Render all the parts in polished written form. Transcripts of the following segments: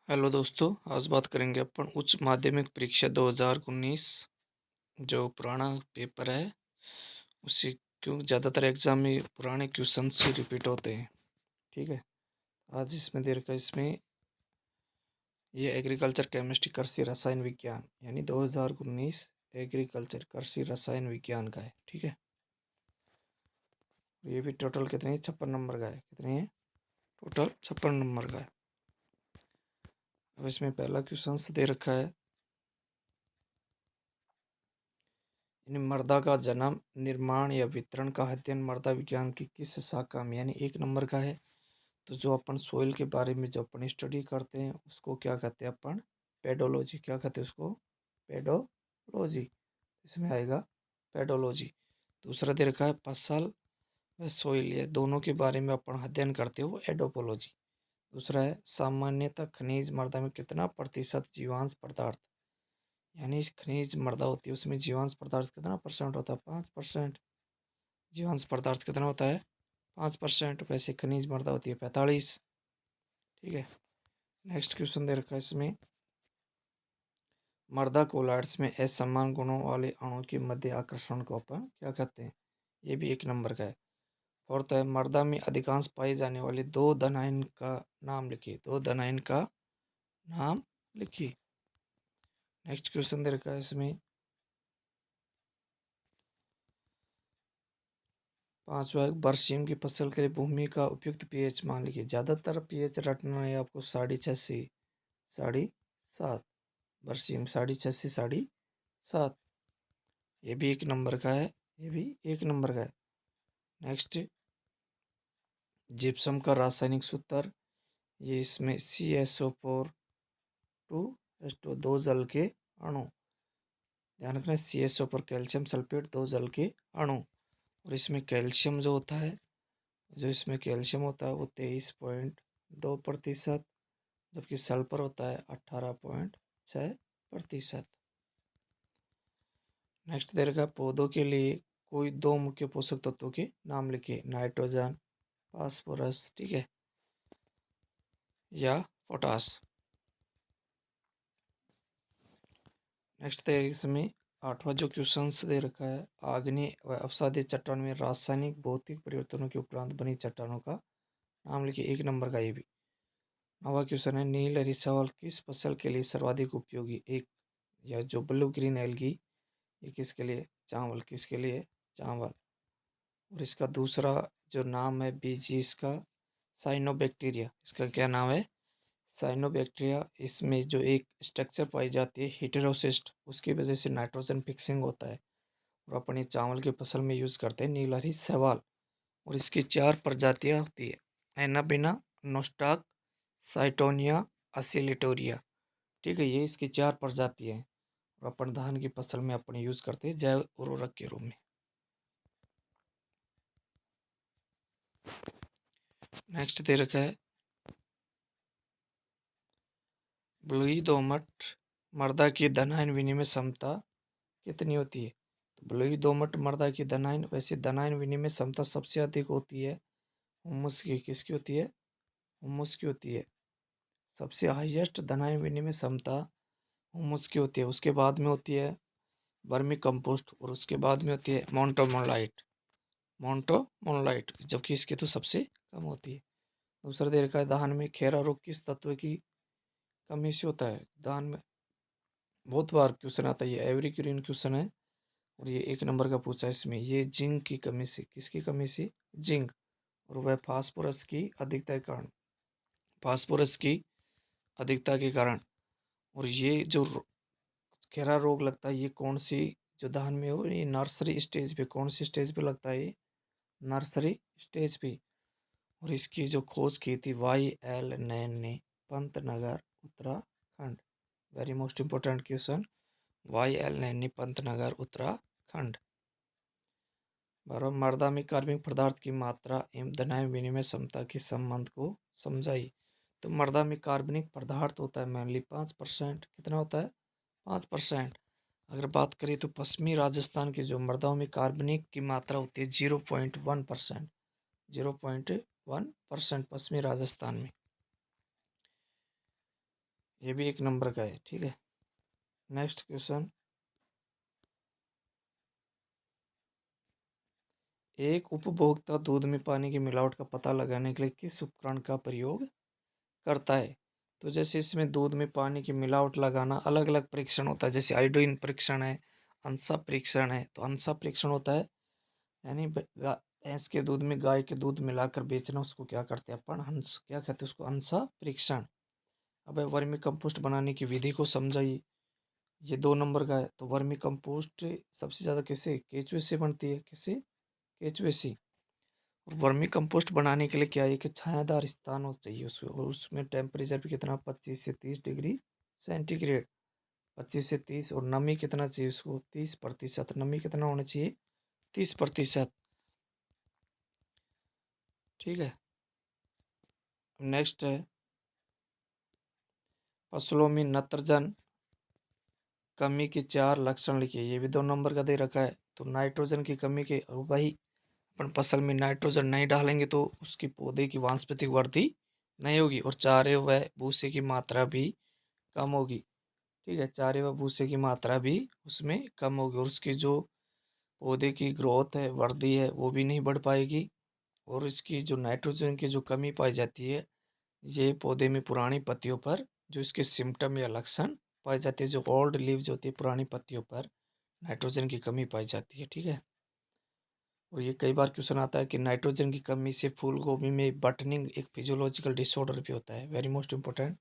Hello दोस्तों, आज बात करेंगे अपन उच्च माध्यमिक परीक्षा 2019 जो पुराना पेपर है उसी क्यों ज़्यादातर एग्जाम में पुराने क्वेश्चंस ही रिपीट होते हैं। ठीक है। आज इसमें दे रखा है इसमें ये एग्रीकल्चर केमिस्ट्री कृषि रसायन विज्ञान यानी 2019 एग्रीकल्चर कृषि रसायन विज्ञान का है। ठीक है। ये भी टोटल कितने हैं? 56 नंबर का है। कितने हैं? टोटल 56 नंबर का है। अब इसमें पहला क्वेश्चन दे रखा है मृदा का जन्म, निर्माण या वितरण का अध्ययन मृदा विज्ञान की किस शाखा में यानी 1 नंबर का है। तो जो अपन सोइल के बारे में जो अपन स्टडी करते हैं उसको क्या कहते हैं? अपन पेडोलॉजी। क्या कहते हैं उसको? पेडोलॉजी। इसमें आएगा पेडोलॉजी। दूसरा दे रखा है फसल व सोइल, ये दोनों के बारे में अपन अध्ययन करते हो वो एडोपोलॉजी। दूसरा है सामान्यतः खनिज मृदा में कितना प्रतिशत जीवांश पदार्थ यानी इस खनिज मृदा होती है उसमें जीवांश पदार्थ कितना परसेंट होता है? 5%। जीवांश पदार्थ कितना होता है? 5%। वैसे खनिज मृदा होती है 45। ठीक है। नेक्स्ट क्वेश्चन दे रखा है इसमें मृदा कोलॉइड्स में असमान गुणों वाले अणुओं के मध्य आकर्षण को अपन क्या कहते हैं? ये भी 1 नंबर का है। फोर्थ है मृदा में अधिकांश पाए जाने वाले दो धनायन का नाम लिखिए। दो धनायन का नाम लिखिए। नेक्स्ट क्वेश्चन दे रखा है इसमें पांचवा बरसीम की फसल के लिए भूमि का उपयुक्त पीएच मान लिखिए। ज़्यादातर पीएच रटना है आपको 6.5 7.5। बरसीम 6.5 7.5। ये भी 1 नंबर का है। ये भी 1 नंबर का है। नेक्स्ट जिप्सम का रासायनिक सूत्र, ये इसमें CSO4 2 दो जल के अणु। ध्यान रखना CSO4 कैल्शियम सल्फेट दो जल के अणु। और इसमें कैल्शियम जो होता है वो 23.2%, जबकि सल्फर होता है 18.6%। नेक्स्ट दे रखा है पौधों के लिए कोई दो मुख्य पोषक तत्वों के नाम लिखिए। नाइट्रोजन, फास्फोरस, ठीक है, या पोटास। नेक्स्ट है इसमें 8वां जो क्वेश्चन दे रखा है आग्नेय व अवसादी चट्टान में रासायनिक भौतिक परिवर्तनों के उपरांत बनी चट्टानों का नाम लिखिए। 1 नंबर का ये भी। 9वां क्वेश्चन है नील हरी चावल किस फसल के लिए सर्वाधिक उपयोगी? एक या जो ब्लू ग्रीन एल्गी, ये किसके लिए? चावल। किसके लिए? चावल। और इसका दूसरा जो नाम है बीज इसका साइनोबैक्टीरिया। इसका क्या नाम है? साइनोबैक्टीरिया। इसमें जो एक स्ट्रक्चर पाई जाती है हेटेरोसिस्ट, उसकी वजह से नाइट्रोजन फिक्सिंग होता है और अपन ये चावल की फसल में यूज़ करते हैं नीलहरी शैवाल। और इसकी 4 प्रजातियाँ होती है एनाबिना, नोस्टाक, साइटोनिया, असिलिटोरिया। ठीक है, ये इसकी 4 प्रजातियाँ हैं और अपन धान की फसल में अपन यूज़ करते हैं जैव उर्वरक के रूप में। नेक्स्ट दे रखा है बलुई दोमट मृदा की धनायन विनिमय क्षमता कितनी होती है? तो बलुई दोमट मृदा की धनायन, वैसे धनायन विनिमय क्षमता सबसे अधिक होती है हुमस की। किसकी होती है? हुमस की होती है। सबसे हाईएस्ट धनायन विनिमय क्षमता हुमस की होती है। उसके बाद में होती है वर्मी कंपोस्ट और उसके बाद में होती है मोन्टोमोनोलाइट, जबकि इसकी तो सबसे कम होती है। दूसरा दे रखा है धान में खैरा रोग किस तत्व की कमी से होता है? धान में बहुत बार क्वेश्चन आता है, ये एवरी क्वेश्चन क्वेश्चन है और ये 1 नंबर का पूछा है इसमें। ये जिंक की कमी से। किसकी कमी से? जिंक। और वह फास्फोरस की अधिकता के कारण। फास्फोरस की अधिकता के कारण। और ये जो खैरा रोग लगता है ये कौन सी जो धान में हो, ये नर्सरी स्टेज पे। कौन सी स्टेज पे लगता है? ये नर्सरी स्टेज पे। और इसकी जो खोज की थी YL नैन ने, Pantnagar Uttarakhand. Very most important question. YL नैन ने, पंतनगर उत्तराखंड। मृदा में कार्बनिक पदार्थ की मात्रा एवं धनायन विनिमय क्षमता के संबंध को समझाइए। तो मृदा में कार्बनिक पदार्थ होता है मेनली 5%। कितना होता है? 5%। अगर बात करें तो पश्चिमी राजस्थान की जो मृदाओं में कार्बनिक की मात्रा होती है 0.1%। 0.1% पश्चिमी राजस्थान में। ये भी 1 नंबर का है, ठीक है। नेक्स्ट क्वेश्चन, एक उपभोक्ता दूध में पानी की मिलावट का पता लगाने के लिए किस उपकरण का प्रयोग करता है? तो जैसे इसमें दूध में पानी की मिलावट लगाना अलग अलग परीक्षण होता है, जैसे आयोडीन परीक्षण है, अंसा परीक्षण है। तो अंसा परीक्षण होता है यानी भैंस के दूध में गाय के दूध मिलाकर बेचना, उसको क्या करते हैं अपन, हंस क्या कहते हैं उसको, अंसा परीक्षण। अब वर्मी कंपोस्ट बनाने की विधि को समझाइए, ये 2 नंबर का है। तो वर्मी कंपोस्ट सबसे ज़्यादा किसे, केचुए से बनती है, किसे, केचुए से। और वर्मी कंपोस्ट बनाने के लिए क्या है कि छायादार स्थान हो चाहिए उसमें, और उसमें टेम्परेचर भी कितना, 25 से 30 डिग्री सेंटीग्रेड, 25 से 30। और नमी कितना चाहिए उसको, 30%। नमी कितना होना चाहिए, 30%, ठीक है। नेक्स्ट है, फसलों में नत्रजन कमी के 4 लक्षण लिखिए, ये भी 2 नंबर का दे रखा है। तो नाइट्रोजन की कमी के, भाई अपन फसल में नाइट्रोजन नहीं डालेंगे तो उसकी पौधे की वानस्पतिक वृद्धि नहीं होगी, और चारे व भूसे की मात्रा भी कम होगी, ठीक है। चारे व भूसे की मात्रा भी उसमें कम होगी, और उसकी जो पौधे की ग्रोथ है, वृद्धि है, वो भी नहीं बढ़ पाएगी। और इसकी जो नाइट्रोजन की जो कमी पाई जाती है, ये पौधे में पुरानी पत्तियों पर जो इसके सिम्टम या लक्षण पाए जाते हैं, जो ओल्ड लीव्स होती है पुरानी पत्तियों पर नाइट्रोजन की कमी पाई जाती है, ठीक है। और ये कई बार क्वेश्चन आता है कि नाइट्रोजन की कमी से फूल गोभी में बटनिंग एक फिजियोलॉजिकल डिसऑर्डर भी होता है, वेरी मोस्ट इंपॉर्टेंट।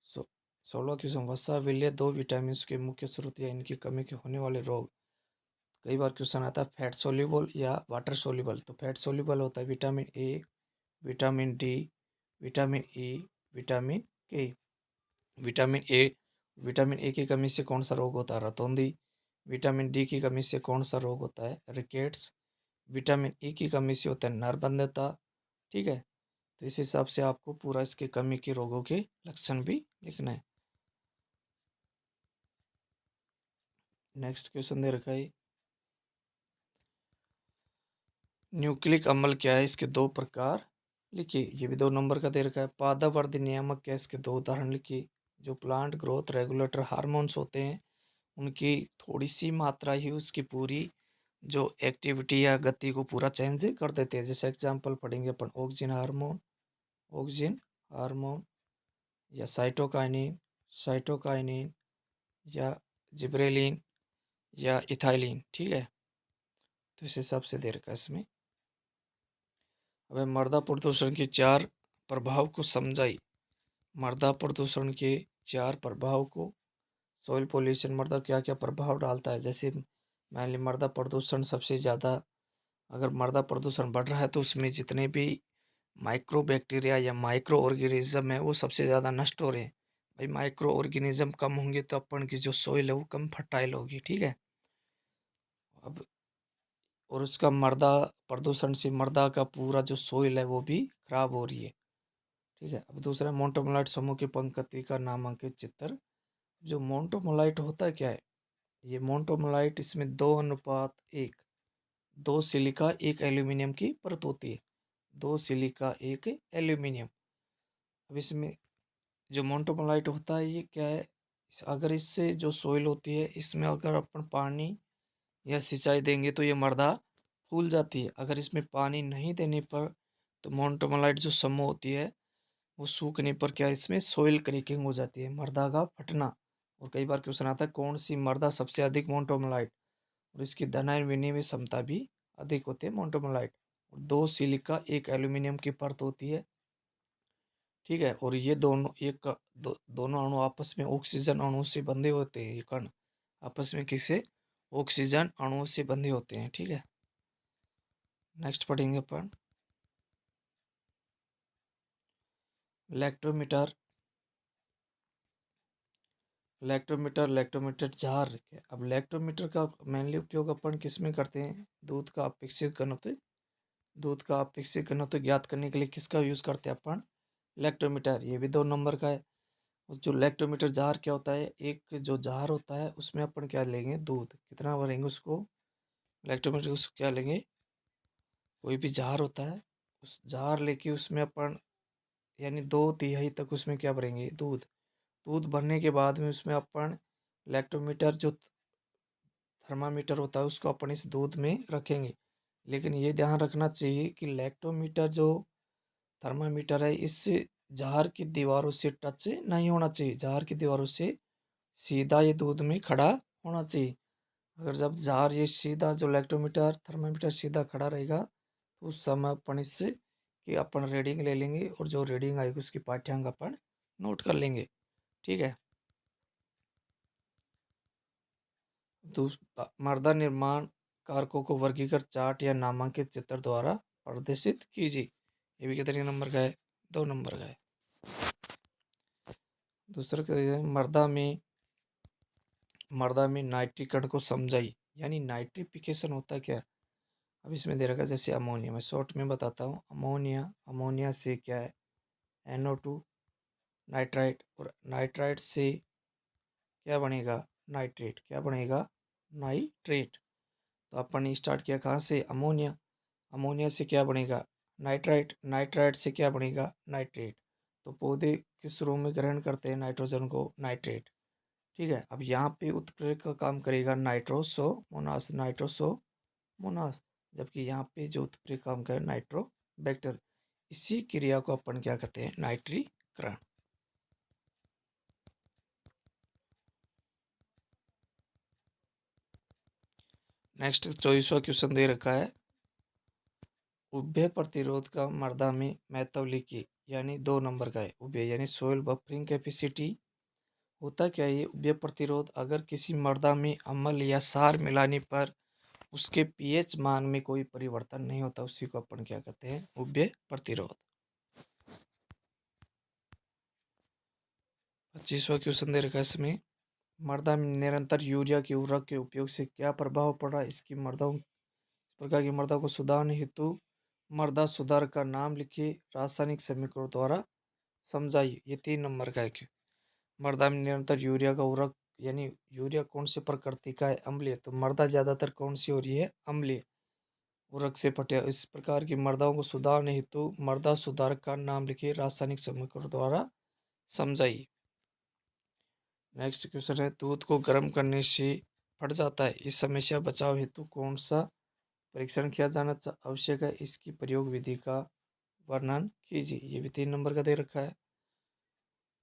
सो 16 क्वेश्चन, वसा विलय 2 विटामिन के मुख्य स्रोत या इनकी कमी के होने वाले रोग। कई बार क्वेश्चन आता है फैट सोल्यूबल या वाटर सोल्यूबल। तो फैट सोल्यूबल होता है vitamin A, vitamin D, vitamin E, vitamin के। विटामिन ए, विटामिन ए की कमी से कौन सा रोग होता है, रतौंधी। विटामिन डी की कमी से कौन सा रोग होता है, रिकेट्स। विटामिन ई की कमी से होता है नरबंधता, ठीक है। तो इस हिसाब से आपको पूरा इसके कमी के रोगों के लक्षण भी लिखना है। नेक्स्ट क्वेश्चन दे रखा है, न्यूक्लिक अम्ल क्या है, इसके 2 प्रकार लिखिए, ये भी 2 नंबर का दे रखा है। पादावर्धी नियामक क्या है, इसके 2 उदाहरण लिखिए। जो प्लांट ग्रोथ रेगुलेटर हार्मोन्स होते हैं, उनकी थोड़ी सी मात्रा ही उसकी पूरी जो एक्टिविटी या गति को पूरा चेंज कर देते हैं। जैसे एग्जांपल पढ़ेंगे अपन, ऑक्सिन हार्मोन, ऑक्सिन हार्मोन, या साइटोकाइनिन, साइटोकाइनिन, या जिब्रेलिन, या इथाइलिन, ठीक है। तो इस हिसाब से दे रखा है इसमें। अब मृदा प्रदूषण के 4 प्रभाव को समझाई। मृदा प्रदूषण के 4 प्रभाव को, सॉइल पोल्यूशन मृदा क्या क्या प्रभाव डालता है, जैसे मान ली मृदा प्रदूषण सबसे ज़्यादा, अगर मृदा प्रदूषण बढ़ रहा है तो उसमें जितने भी माइक्रो बैक्टीरिया या माइक्रो ऑर्गेनिज्म है वो सबसे ज़्यादा नष्ट हो रहे हैं। भाई माइक्रो ऑर्गेनिज्म कम होंगे तो अपन की जो सॉइल है वो कम फर्टाइल होगी, ठीक है। अब और उसका मृदा प्रदूषण से मृदा का पूरा जो सोइल है वो भी खराब हो रही है, ठीक है। अब दूसरा, मोंटोमोलाइट समूह की पंक्ति का नामांकित चित्र। जो मोंटोमोलाइट होता है क्या है, ये मोंटोमोलाइट, इसमें 2:1, 2 सिलिका 1 एल्यूमिनियम की परत होती है, 2 सिलिका 1 एल्यूमिनियम। अब इसमें जो मोंटोमोलाइट होता है ये क्या है, अगर इससे जो सोइल होती है इसमें अगर अपन पानी या सिंचाई देंगे तो ये मृदा फूल जाती है। अगर इसमें पानी नहीं देने पर तो मोंटोमोलाइट जो समूह होती है वो सूखने पर क्या, इसमें सोइल क्रैकिंग हो जाती है, मृदा का फटना। और कई बार क्वेश्चन आता है कौन सी मृदा सबसे अधिक मोंटोमोलाइट, और इसकी धनायन विनिमय क्षमता भी अधिक होती है मोंटोमोलाइट। और 2 सिलिका 1 एल्यूमिनियम की परत होती है, ठीक है। और ये दोनों दोनों अणु आपस में ऑक्सीजन अणु से बंधे होते हैं, ये कण आपस में किसे, ऑक्सीजन अणुओं से बंधे होते हैं, ठीक है। नेक्स्ट पढ़ेंगे अपन, लैक्टोमीटर। लैक्टोमीटर जार है। अब लैक्टोमीटर का मेनली उपयोग अपन किस में करते हैं, दूध का अपेक्षित घनत्व, दूध का अपेक्षित घनत्व ज्ञात करने के लिए किसका यूज़ करते हैं अपन, लैक्टोमीटर। ये भी 2 नंबर का है। और जो लैक्टोमीटर जार क्या होता है, एक जो जार होता है उसमें अपन क्या लेंगे, दूध कितना भरेंगे उसको, लैक्टोमीटर उसको क्या लेंगे, कोई भी जार होता है उस जार लेके उसमें अपन यानी 2/3 तक उसमें क्या भरेंगे, दूध। दूध भरने के बाद में उसमें अपन लैक्टोमीटर जो थर्मामीटर होता है उसको अपन इस दूध में रखेंगे। लेकिन ये ध्यान रखना चाहिए कि लैक्टोमीटर जो थर्मामीटर है इस जार की दीवारों से टच नहीं होना चाहिए। जार की दीवारों से सीधा ये दूध में खड़ा होना चाहिए। अगर जब जार ये सीधा जो लैक्टोमीटर थर्मामीटर सीधा खड़ा रहेगा तो उस समय अपन इससे कि अपन रीडिंग ले लेंगे और जो रीडिंग आएगी उसकी पाठ्यांक अपन नोट कर लेंगे। ठीक है। मर्दा निर्माण कारकों को वर्गीकृत चार्ट या नामांकित चित्र द्वारा प्रदर्शित कीजिए। ये भी कितने नंबर का है? 2 नंबर का है। दूसरा क्या है? मर्दा में नाइट्रीकरण को समझाई, यानी नाइट्रिफिकेशन होता है क्या। अब इसमें दे रखा है जैसे अमोनिया, मैं शॉर्ट में बताता हूँ। अमोनिया से क्या है NO2 नाइट्राइट, और नाइट्राइट से क्या बनेगा नाइट्रेट। क्या बनेगा नाइट्रेट। तो अपन ने स्टार्ट किया कहाँ से? अमोनिया। अमोनिया से क्या बनेगा नाइट्राइट। नाइट्राइट से क्या बनेगा नाइट्रेट। तो पौधे किस रूप में ग्रहण करते हैं नाइट्रोजन को? नाइट्रेट। ठीक है। अब यहाँ पे उत्प्रेरक का काम करेगा नाइट्रोसोमोनास। नाइट्रोसोमोनास। जबकि यहाँ पे जो उत्प्रेरक काम करे नाइट्रोबैक्टर। इसी क्रिया को अपन क्या कहते हैं? नाइट्रीकरण। नेक्स्ट 24वां क्वेश्चन दे रखा है उभय प्रतिरोध का मर्दा में महत्व लिखिए, यानी 2 नंबर का है। उभय यानी सोइल बफरिंग कैपेसिटी। होता क्या है ये उभय प्रतिरोध? अगर किसी मर्दा में अम्ल या सार मिलाने पर उसके पीएच मान में कोई परिवर्तन नहीं होता, उसी को अपन क्या कहते हैं? उभय प्रतिरोध। 25वां क्वेश्चन दे रखा है इसमें मर्दा में निरंतर यूरिया के उर्वरक के उपयोग से क्या प्रभाव पड़ा। इसकी मर्दाओं इस प्रकार की मर्दा को सुधारने हेतु मर्दा सुधार का नाम लिखिए, रासायनिक समीकरण द्वारा समझाइए। ये 3 नंबर का है। मर्दा में निरंतर यूरिया का उर्वरक, यानी यूरिया कौन सी प्रकृति का है? अम्लीय। तो मर्दा ज्यादातर कौन सी हो रही है? अम्लीय उर्वरक से पटे। इस प्रकार की मर्दाओं को सुधारने हेतु मर्दा सुधारक का नाम लिखिए, रासायनिक समीकरण द्वारा समझाइए। नेक्स्ट क्वेश्चन है दूध को गर्म करने से फट जाता है, इस समस्या बचाव हेतु कौन सा परीक्षण किया जाना आवश्यक है? इसकी प्रयोग विधि का वर्णन कीजिए। ये भी 3 नंबर का दे रखा है।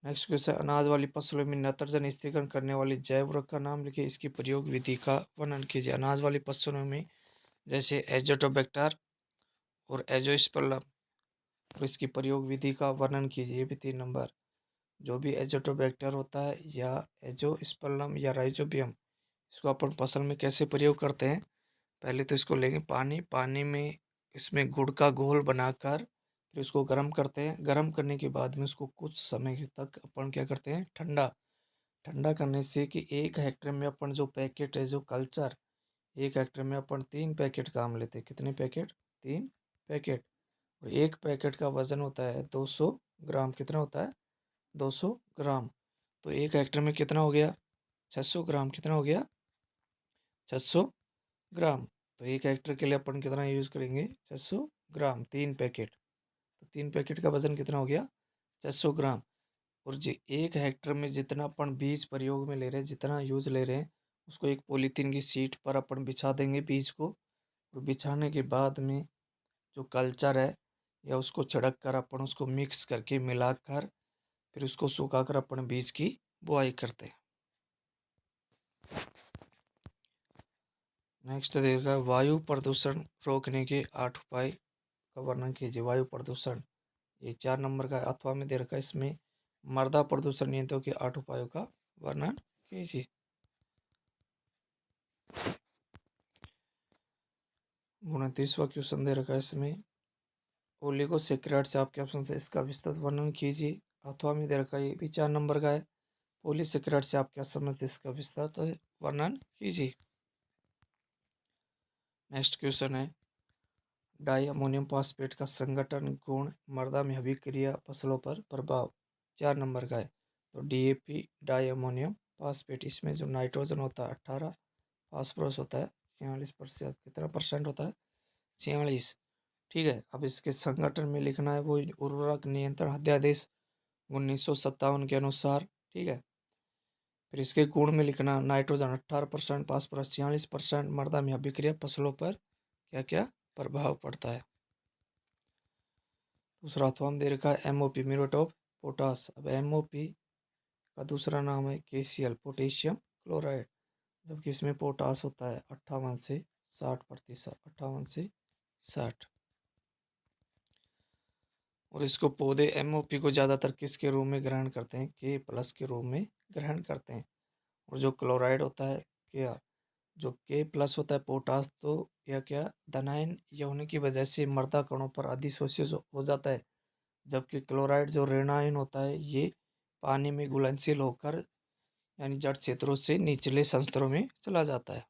नेक्स्ट क्वेश्चन अनाज वाली फसलों में नाइट्रोजन स्थिरीकरण करने वाली जैव उर्वरक का नाम लिखिए, इसकी प्रयोग विधि का वर्णन कीजिए। अनाज वाली फसलों में जैसे एजोटोबैक्टर और एजोस्पर्लम, और इसकी प्रयोग विधि का वर्णन कीजिए। ये भी 3 नंबर। जो भी एजोटोबैक्टर होता है या एजोस्पर्लम या राइजोबियम, इसको अपन फसल में कैसे प्रयोग करते हैं? पहले तो इसको लेंगे पानी में इसमें गुड़ का घोल बनाकर फिर उसको गर्म करते हैं। गर्म करने के बाद में उसको कुछ समय तक अपन क्या करते हैं? ठंडा ठंडा करने से कि 1 हेक्टेयर में अपन जो पैकेट है जो कल्चर, 1 हेक्टेयर में अपन 3 पैकेट काम लेते हैं। कितने पैकेट? 3 पैकेट। और 1 पैकेट का वजन होता है 200 ग्राम। कितना होता है? 200 ग्राम। तो 1 हेक्टेयर में कितना हो गया? 600 ग्राम। कितना हो गया? 600 ग्राम। तो 1 हेक्टेयर के लिए अपन कितना यूज करेंगे? 600 ग्राम। 3 पैकेट। तो 3 पैकेट का वजन कितना हो गया? 600 ग्राम। और जी 1 हेक्टेयर में जितना अपन बीज प्रयोग में ले रहे हैं, जितना यूज ले रहे हैं, उसको एक पॉलीथीन की शीट पर अपन बिछा देंगे बीज को। और बिछाने के बाद में जो कल्चर है या उसको छिड़क कर अपन उसको मिक्स करके मिलाकर फिर उसको सुखाकर अपन बीज की बुआई करते हैं। नेक्स्ट देखा वायु प्रदूषण रोकने के 8 उपाय का वर्णन कीजिए। वायु प्रदूषण ये 4 नंबर का अथवा में दे रखा है। इसमें मृदा प्रदूषण नियंत्रण के 8 उपायों का वर्णन कीजिए। 29वां क्वेश्चन दे रखा है। इसमें ओलिगोसेक्राइड से आपके ऑप्शन से इसका विस्तृत वर्णन कीजिए। अथवा में दे रखा है, ये भी 4 नंबर का है। पॉलीसेक्राइड से आप क्या समझते हैं? इसका विस्तृत वर्णन कीजिए। नेक्स्ट क्वेश्चन है डाई अमोनियम फॉस्फेट का संगठन गुण मृदा में अभिक्रिया फसलों पर प्रभाव। 4 नंबर का है। तो DAP डाई अमोनियम फॉस्फेट, इसमें जो नाइट्रोजन होता है 18, फास्फोरस होता है 46%। कितना परसेंट होता है? 46। ठीक है। अब इसके संगठन में लिखना है वो उर्वरक नियंत्रण अध्यादेश 1957 के अनुसार। ठीक है। फिर इसके गुण में लिखना, नाइट्रोजन 18%, फास्फोरस 46%, मृदा में अभिक्रिया फसलों पर क्या क्या प्रभाव पड़ता है। दूसरा फॉर्म दे रखा है MOP, म्यूरेट ऑफ पोटास। अब MOP का दूसरा नाम है KCl, पोटेशियम क्लोराइड, जबकि इसमें पोटास होता है 58 से 60%, 58 से 60। और इसको पौधे MOP को ज़्यादातर किसके रूप में ग्रहण करते हैं, K+ के रूप में ग्रहण करते हैं। और जो क्लोराइड होता है क्या, जो K+ होता है पोटास, तो यह क्या धनायन यह होने की वजह से मृदा कणों पर अधिशोषित हो जाता है, जबकि क्लोराइड जो ऋणायन होता है ये पानी में घुलनशील होकर यानी जड़ क्षेत्रों से निचले संस्तरों में चला जाता है।